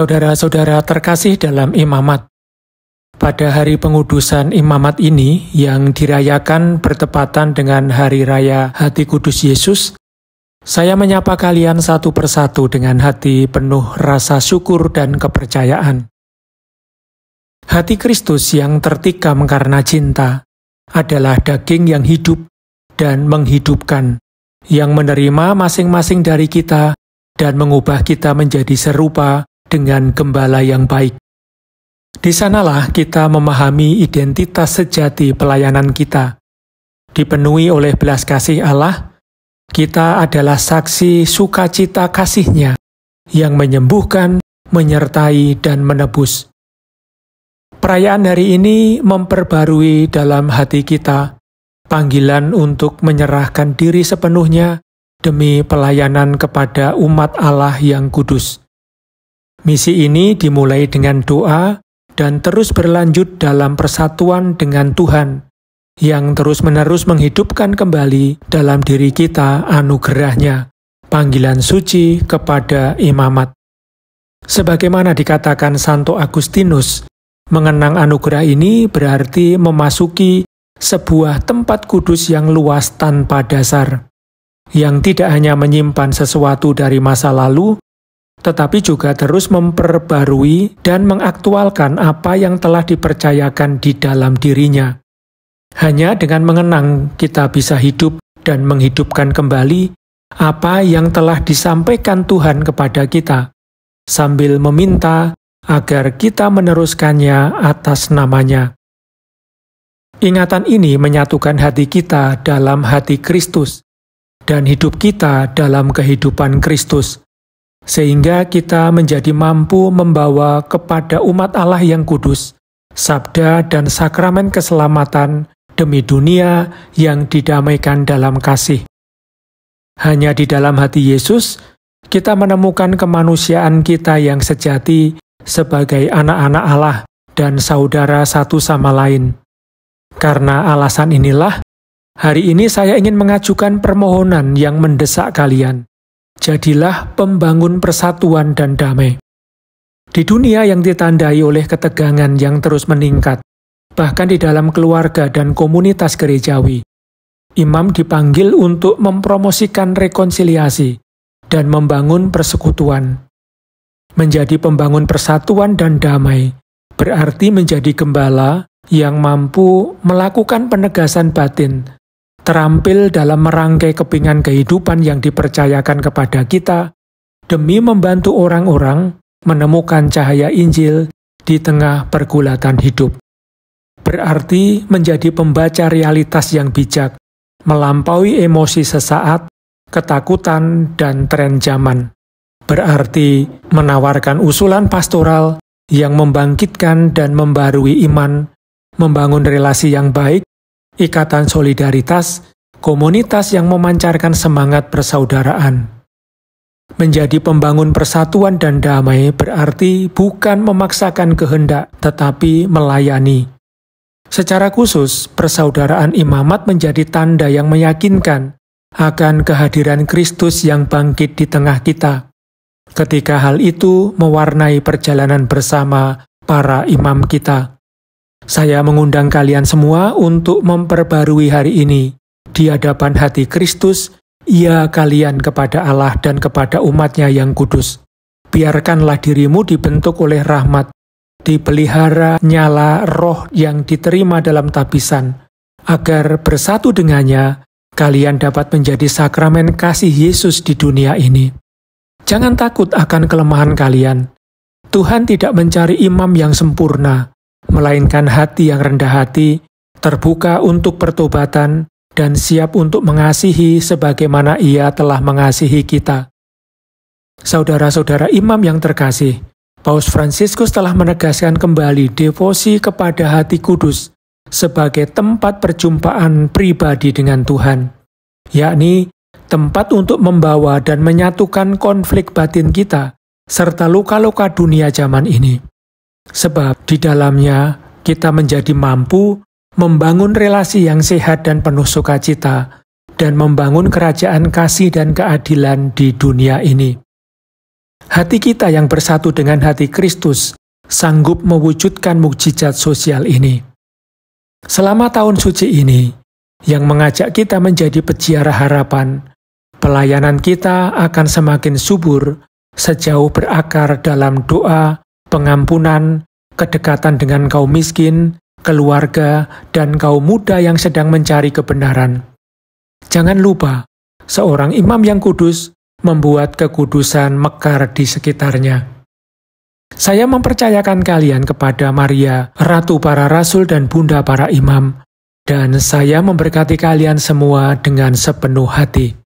Saudara-saudara terkasih dalam imamat, pada hari pengudusan imamat ini yang dirayakan bertepatan dengan Hari Raya Hati Kudus Yesus, saya menyapa kalian satu persatu dengan hati penuh rasa syukur dan kepercayaan. Hati Kristus yang tertikam karena cinta adalah daging yang hidup dan menghidupkan, yang menerima masing-masing dari kita dan mengubah kita menjadi serupa dengan gembala yang baik. Di sanalah kita memahami identitas sejati pelayanan kita. Dipenuhi oleh belas kasih Allah, kita adalah saksi sukacita kasih-Nya yang menyembuhkan, menyertai, dan menebus. Perayaan hari ini memperbarui dalam hati kita panggilan untuk menyerahkan diri sepenuhnya demi pelayanan kepada umat Allah yang kudus. Misi ini dimulai dengan doa dan terus berlanjut dalam persatuan dengan Tuhan, yang terus-menerus menghidupkan kembali dalam diri kita anugerah-Nya, panggilan suci kepada imamat. Sebagaimana dikatakan Santo Agustinus, mengenang anugerah ini berarti memasuki sebuah tempat kudus yang luas tanpa dasar, yang tidak hanya menyimpan sesuatu dari masa lalu, tetapi juga terus memperbarui dan mengaktualkan apa yang telah dipercayakan di dalam dirinya. Hanya dengan mengenang kita bisa hidup dan menghidupkan kembali apa yang telah disampaikan Tuhan kepada kita, sambil meminta agar kita meneruskannya atas nama-Nya. Ingatan ini menyatukan hati kita dalam hati Kristus dan hidup kita dalam kehidupan Kristus, sehingga kita menjadi mampu membawa kepada umat Allah yang kudus sabda dan sakramen keselamatan demi dunia yang didamaikan dalam kasih. Hanya di dalam hati Yesus, kita menemukan kemanusiaan kita yang sejati sebagai anak-anak Allah dan saudara satu sama lain. Karena alasan inilah, hari ini saya ingin mengajukan permohonan yang mendesak kalian. Jadilah pembangun persatuan dan damai. Di dunia yang ditandai oleh ketegangan yang terus meningkat, bahkan di dalam keluarga dan komunitas gerejawi, imam dipanggil untuk mempromosikan rekonsiliasi dan membangun persekutuan. Menjadi pembangun persatuan dan damai berarti menjadi gembala yang mampu melakukan penegasan batin, terampil dalam merangkai kepingan kehidupan yang dipercayakan kepada kita, demi membantu orang-orang menemukan cahaya Injil di tengah pergulatan hidup. Berarti menjadi pembaca realitas yang bijak, melampaui emosi sesaat, ketakutan, dan tren zaman. Berarti menawarkan usulan pastoral yang membangkitkan dan membarui iman, membangun relasi yang baik, ikatan solidaritas, komunitas yang memancarkan semangat persaudaraan. Menjadi pembangun persatuan dan damai berarti bukan memaksakan kehendak, tetapi melayani. Secara khusus, persaudaraan imamat menjadi tanda yang meyakinkan akan kehadiran Kristus yang bangkit di tengah kita. Ketika hal itu mewarnai perjalanan bersama para imam kita. Saya mengundang kalian semua untuk memperbarui hari ini di hadapan hati Kristus, ya kalian kepada Allah dan kepada umat-Nya yang kudus. Biarkanlah dirimu dibentuk oleh rahmat, dipelihara nyala roh yang diterima dalam tabisan, agar bersatu dengannya, kalian dapat menjadi sakramen kasih Yesus di dunia ini. Jangan takut akan kelemahan kalian. Tuhan tidak mencari imam yang sempurna, melainkan hati yang rendah hati, terbuka untuk pertobatan, dan siap untuk mengasihi sebagaimana Ia telah mengasihi kita. Saudara-saudara imam yang terkasih, Paus Fransiskus telah menegaskan kembali devosi kepada hati kudus sebagai tempat perjumpaan pribadi dengan Tuhan, yakni tempat untuk membawa dan menyatukan konflik batin kita, serta luka-luka dunia zaman ini. Sebab di dalamnya kita menjadi mampu membangun relasi yang sehat dan penuh sukacita, dan membangun kerajaan kasih dan keadilan di dunia ini. hati kita yang bersatu dengan hati Kristus sanggup mewujudkan mukjizat sosial ini. Selama tahun suci ini, yang mengajak kita menjadi peziarah harapan, pelayanan kita akan semakin subur sejauh berakar dalam doa, pengampunan, kedekatan dengan kaum miskin, keluarga, dan kaum muda yang sedang mencari kebenaran. Jangan lupa, seorang imam yang kudus membuat kekudusan mekar di sekitarnya. Saya mempercayakan kalian kepada Maria, Ratu para Rasul dan Bunda para Imam, dan saya memberkati kalian semua dengan sepenuh hati.